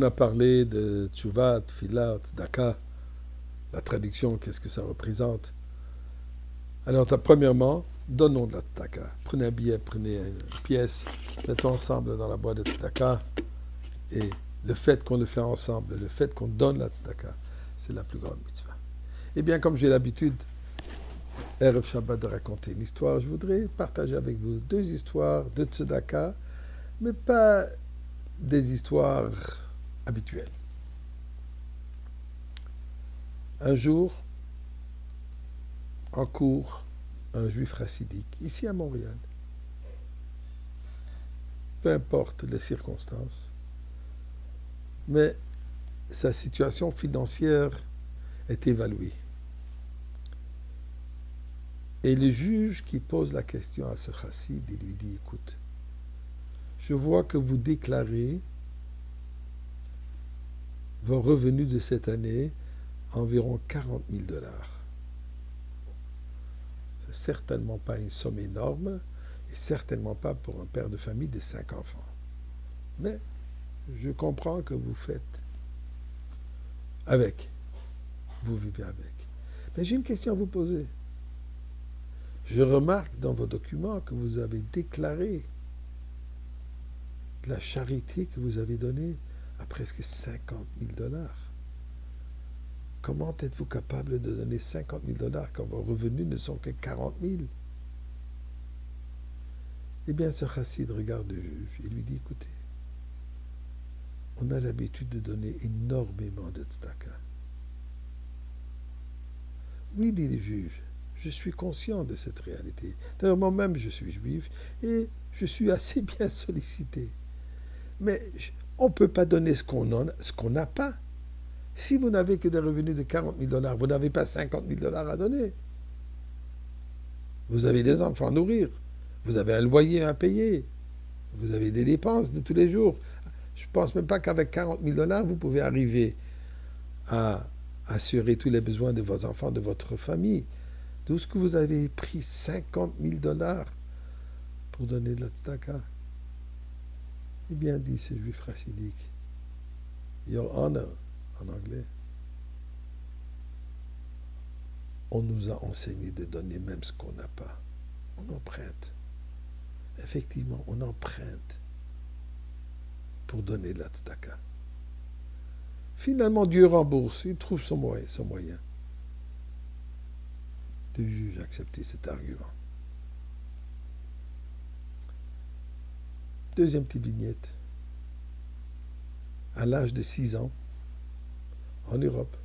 a parlé de Tchouva, Tfila, Tzedaka, la traduction, qu'est-ce que ça représente. Alors, premièrement, donnons de la tzedaka. Prenez un billet, prenez une pièce, mettons ensemble dans la boîte de tzedaka. Et le fait qu'on le fait ensemble, le fait qu'on donne la tzedaka, c'est la plus grande mitzvah. Eh bien, comme j'ai l'habitude, Erev Shabbat, de raconter une histoire, je voudrais partager avec vous deux histoires de tzedaka, mais pas des histoires habituelles. Un jour, en cours, un juif chassidique, ici à Montréal, peu importe les circonstances, mais sa situation financière est évaluée. Et le juge qui pose la question à ce chassid, il lui dit, écoute, je vois que vous déclarez vos revenus de cette année environ 40 000 dollars. C'est certainement pas une somme énorme, et certainement pas pour un père de famille de 5 enfants. Mais je comprends que vous faites avec, vous vivez avec. Mais j'ai une question à vous poser. Je remarque dans vos documents que vous avez déclaré la charité que vous avez donnée à presque 50 000 dollars. Comment êtes-vous capable de donner 50 000 dollars quand vos revenus ne sont que 40 000? Eh bien, ce chassid regarde le juge et lui dit, écoutez, on a l'habitude de donner énormément de tzedaka. Oui, dit le juge, je suis conscient de cette réalité. D'ailleurs, moi-même, je suis juif et je suis assez bien sollicité. Mais on ne peut pas donner ce qu'on n'a pas. Si vous n'avez que des revenus de 40 000 dollars, vous n'avez pas 50 000 dollars à donner. Vous avez des enfants à nourrir. Vous avez un loyer à payer. Vous avez des dépenses de tous les jours. Je ne pense même pas qu'avec 40 000 dollars, vous pouvez arriver à assurer tous les besoins de vos enfants, de votre famille. D'où est-ce que vous avez pris 50 000 dollars pour donner de la tzedaka? Eh bien, dit ce juif chassidique, Your Honor, en anglais, on nous a enseigné de donner même ce qu'on n'a pas. On emprunte. Effectivement, on emprunte pour donner de la tzedaka. Finalement, Dieu rembourse, il trouve son moyen. Le juge a accepté cet argument. Deuxième petite vignette. À l'âge de 6 ans, en Europe,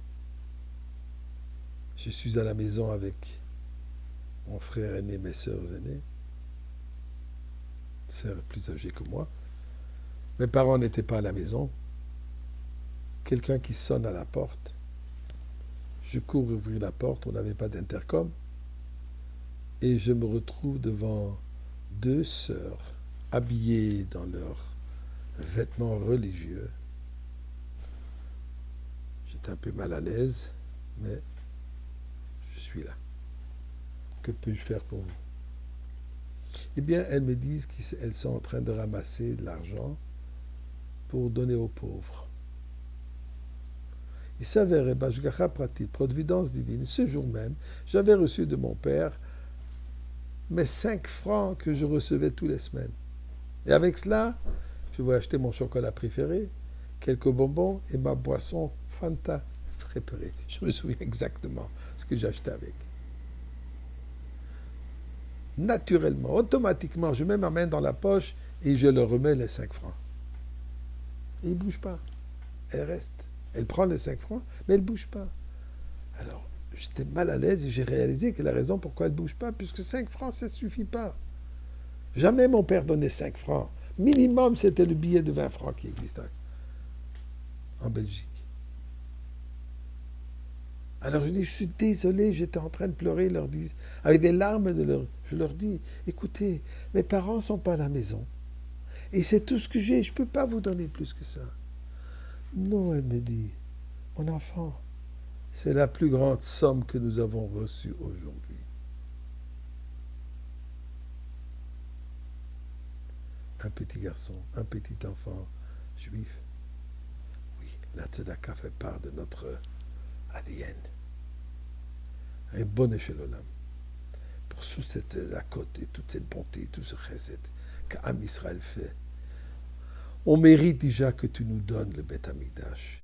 je suis à la maison avec mon frère aîné, mes sœurs aînées, sœurs plus âgées que moi. Mes parents n'étaient pas à la maison. Quelqu'un qui sonne à la porte. Je cours ouvrir la porte, on n'avait pas d'intercom. Et je me retrouve devant deux sœurs habillées dans leurs vêtements religieux. J'étais un peu mal à l'aise, mais je suis là. Que puis-je faire pour vous? Eh bien, elles me disent qu'elles sont en train de ramasser de l'argent pour donner aux pauvres. Il s'avérait, Bashgacha Pratit, providence divine, ce jour même, j'avais reçu de mon père mes 5 francs que je recevais tous les semaines. Et avec cela, je vais acheter mon chocolat préféré, quelques bonbons et ma boisson Fanta préparée. Je me souviens exactement ce que j'achetais avec. Naturellement, automatiquement, je mets ma main dans la poche et je leur remets les 5 francs. Et ils ne bougent pas. Elle reste. Elle prend les 5 francs, mais elle ne bouge pas. Alors, j'étais mal à l'aise et j'ai réalisé que la raison pourquoi elle ne bouge pas, puisque 5 francs, ça ne suffit pas. Jamais mon père donnait 5 francs. Minimum, c'était le billet de 20 francs qui existait en Belgique. Alors je dis, je suis désolé, j'étais en train de pleurer, avec des larmes, je leur dis, écoutez, mes parents ne sont pas à la maison. Et c'est tout ce que j'ai, je ne peux pas vous donner plus que ça. Non, elle me dit, mon enfant, c'est la plus grande somme que nous avons reçue aujourd'hui. Un petit garçon, un petit enfant juif, La tzedaka fait part de notre ADN. Un bon effet l'olam. Pour toute cette zakote et toute cette bonté, tout ce chesed qu'Am Israël fait, on mérite déjà que tu nous donnes le Beth Amikdash.